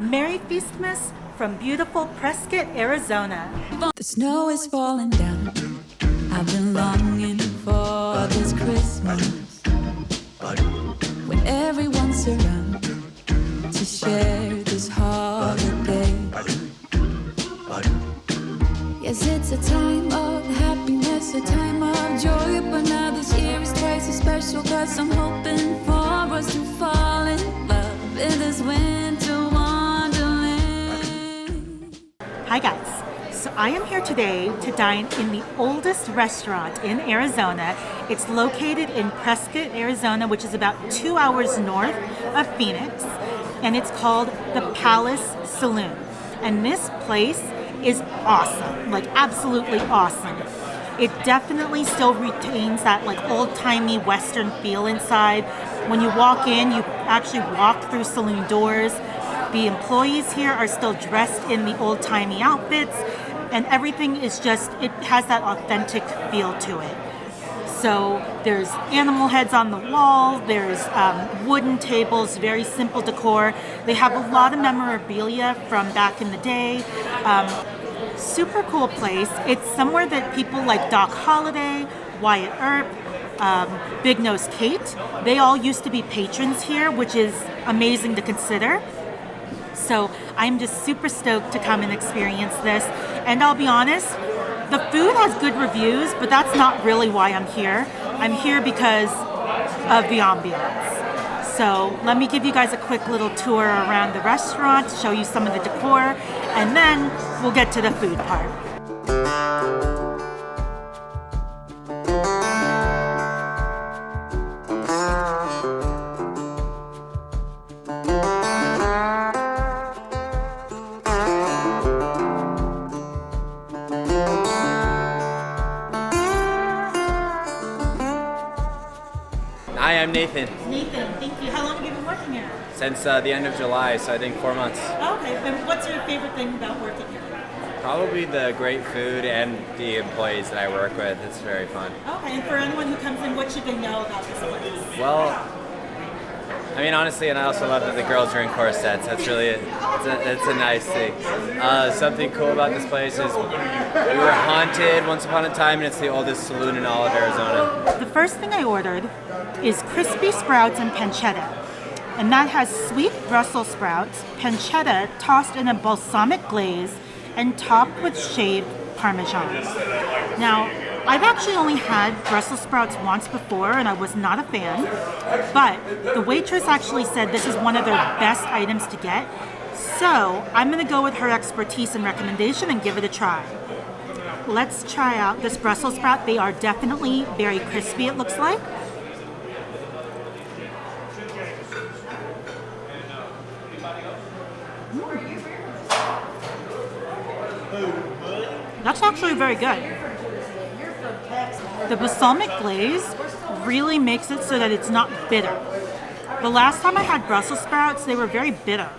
Merry Feastmas from beautiful Prescott, Arizona. The snow is falling down. I've been longing for this Christmas when everyone's around to share this holiday. Yes, it's a time of happiness, a time of joy, but now this year is twice as special 'cause I'm hoping for us to fall in love in this winter wonderland. Hi guys. So I am here today to dine in the oldest restaurant in Arizona. It's located in Prescott, Arizona, which is about 2 hours north of Phoenix, and it's called the Palace Saloon. And this place is awesome, like absolutely awesome. It definitely still retains that like old-timey Western feel inside. When you walk in, you actually walk through saloon doors. The employees here are still dressed in the old-timey outfits, and everything is just, it has that authentic feel to it. So there's animal heads on the wall, there's wooden tables, very simple decor. They have a lot of memorabilia from back in the day. Super cool place. It's somewhere that people like Doc Holliday, Wyatt Earp, Big Nose Kate, they all used to be patrons here, which is amazing to consider. So I'm just super stoked to come and experience this. And I'll be honest, the food has good reviews, but that's not really why I'm here. I'm here because of the ambiance. So let me give you guys a quick little tour around the restaurant, show you some of the decor, and then we'll get to the food part. Hi, I'm Nathan. Nathan, thank you. How long have you been working here? Since the end of July, so I think 4 months. Okay, and what's your favorite thing about working here? Probably the great food and the employees that I work with. It's very fun. Okay, and for anyone who comes in, what should they know about this place? Well, I mean, honestly, and I also love that the girls are in corsets. That's really, it's a nice thing. Something cool about this place is we were haunted once upon a time, and it's the oldest saloon in all of Arizona. The first thing I ordered is crispy sprouts and pancetta. And that has sweet Brussels sprouts, pancetta tossed in a balsamic glaze, and topped with shaved Parmesan. Now, I've actually only had Brussels sprouts once before, and I was not a fan, but the waitress actually said this is one of their best items to get, so I'm gonna go with her expertise and recommendation and give it a try. Let's try out this Brussels sprout. They are definitely very crispy, it looks like. That's actually very good. The balsamic glaze really makes it so that it's not bitter. The last time I had Brussels sprouts, they were very bitter.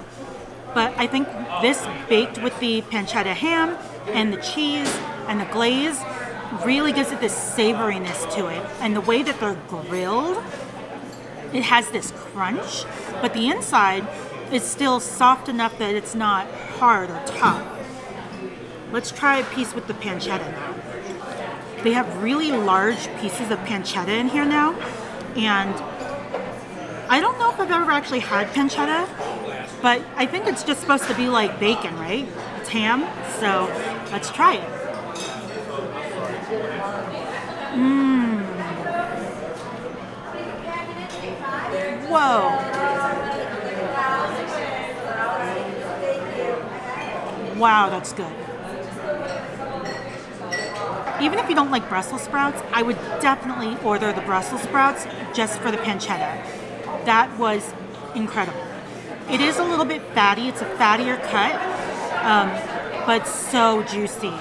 But I think this baked with the pancetta ham and the cheese and the glaze really gives it this savoriness to it. And the way that they're grilled, it has this crunch, but the inside is still soft enough that it's not hard or tough. Let's try a piece with the pancetta now. They have really large pieces of pancetta in here now, and I don't know if I've ever actually had pancetta, but I think it's just supposed to be like bacon, right? It's ham, so let's try it. Whoa. Wow, that's good. Even if you don't like Brussels sprouts, I would definitely order the Brussels sprouts just for the pancetta. That was incredible. It is a little bit fatty. It's a fattier cut, but so juicy.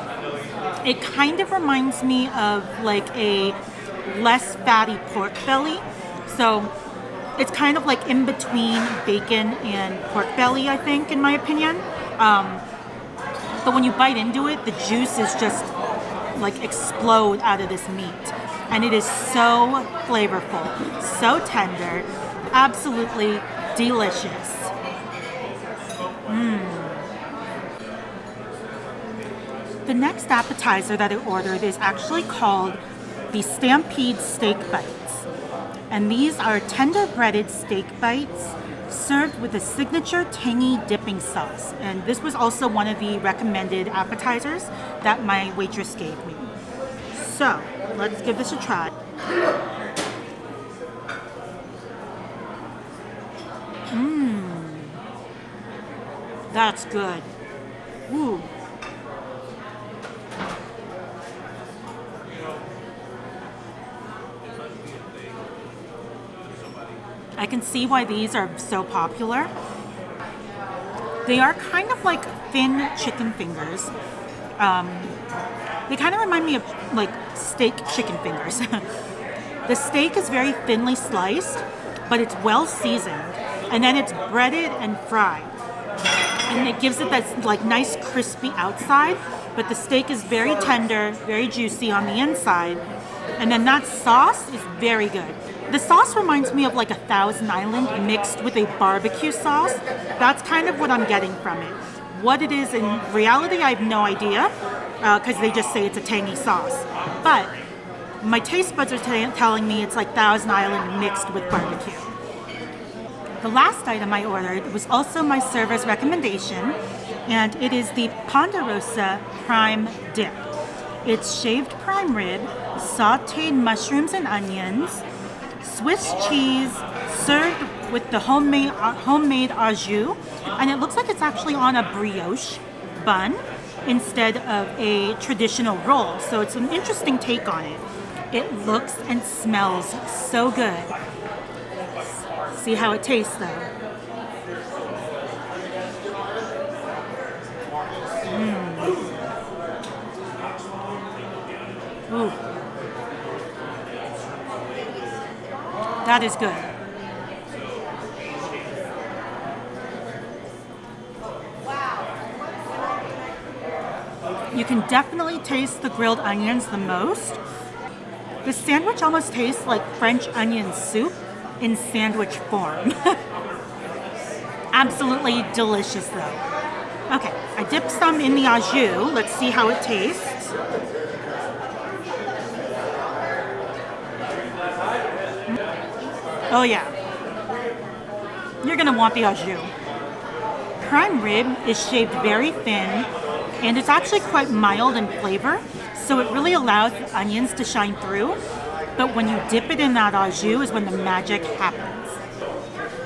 It kind of reminds me of like a less fatty pork belly. So it's kind of like in between bacon and pork belly, I think, in my opinion. But when you bite into it, the juice is just like explode out of this meat. And it is so flavorful, so tender, absolutely delicious. the next appetizer that I ordered is actually called the Stampede Steak Bites. And these are tender breaded steak bites served with a signature tangy dipping sauce. And this was also one of the recommended appetizers that my waitress gave me. So, let's give this a try. That's good. Ooh. I can see why these are so popular. They are kind of like thin chicken fingers. They kind of remind me of like steak chicken fingers. The steak is very thinly sliced, but it's well seasoned. And then it's breaded and fried. And it gives it that like nice crispy outside, but the steak is very tender, very juicy on the inside. And then that sauce is very good. The sauce reminds me of like a Thousand Island mixed with a barbecue sauce. That's kind of what I'm getting from it. What it is in reality, I have no idea, because they just say it's a tangy sauce. But my taste buds are telling me it's like Thousand Island mixed with barbecue. The last item I ordered was also my server's recommendation, and it is the Ponderosa Prime Dip. It's shaved prime rib, sauteed mushrooms and onions, Swiss cheese, served with the homemade au jus, and it looks like it's actually on a brioche bun instead of a traditional roll. So it's an interesting take on it. It looks and smells so good. See how it tastes though. Ooh. That is good. You can definitely taste the grilled onions the most. The sandwich almost tastes like French onion soup in sandwich form. Absolutely delicious though. Okay, I dipped some in the au jus. Let's see how it tastes. Oh yeah. You're gonna want the au jus. Prime rib is shaved very thin, and it's actually quite mild in flavor, so it really allows the onions to shine through. But when you dip it in that au jus is when the magic happens.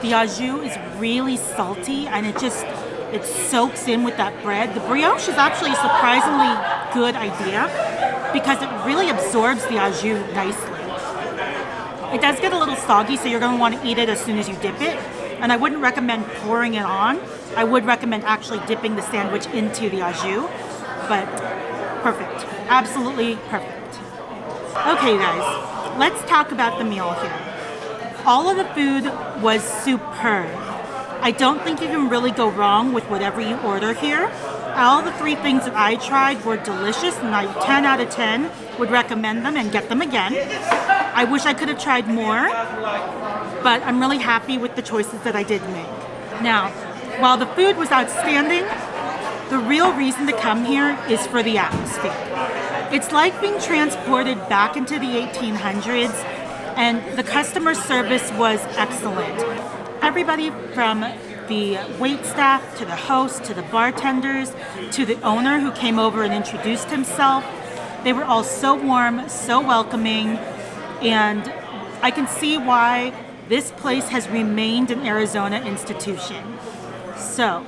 The au jus is really salty, and it soaks in with that bread. The brioche is actually a surprisingly good idea because it really absorbs the au jus nicely. It does get a little soggy, so you're going to want to eat it as soon as you dip it. And I wouldn't recommend pouring it on. I would recommend actually dipping the sandwich into the au jus. But perfect. Absolutely perfect. Okay, guys, let's talk about the meal here. All of the food was superb. I don't think you can really go wrong with whatever you order here. All the three things that I tried were delicious, and I 10 out of 10 would recommend them and get them again. I wish I could have tried more, but I'm really happy with the choices that I did make. Now, while the food was outstanding, the real reason to come here is for the atmosphere. It's like being transported back into the 1800s, and the customer service was excellent. Everybody from the wait staff, to the host, to the bartenders, to the owner who came over and introduced himself. They were all so warm, so welcoming, and I can see why this place has remained an Arizona institution. So,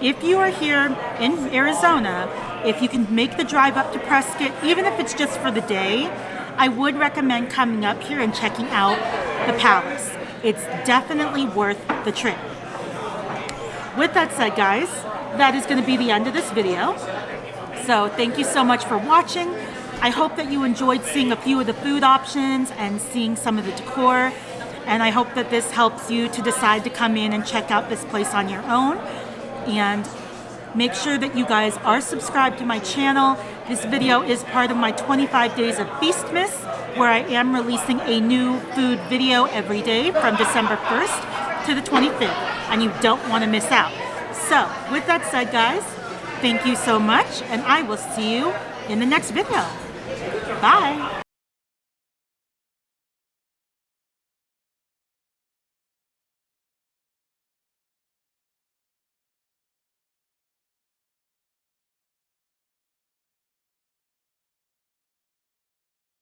if you are here in Arizona, if you can make the drive up to Prescott, even if it's just for the day, I would recommend coming up here and checking out the Palace. It's definitely worth the trip. With that said, guys, that is going to be the end of this video. So thank you so much for watching. I hope that you enjoyed seeing a few of the food options and seeing some of the decor. And I hope that this helps you to decide to come in and check out this place on your own. And make sure that you guys are subscribed to my channel. This video is part of my 25 days of Feastmas, where I am releasing a new food video every day from December 1st to the 25th, and you don't want to miss out. So, with that said, guys, Thank you so much, and I will see you in the next video. Bye.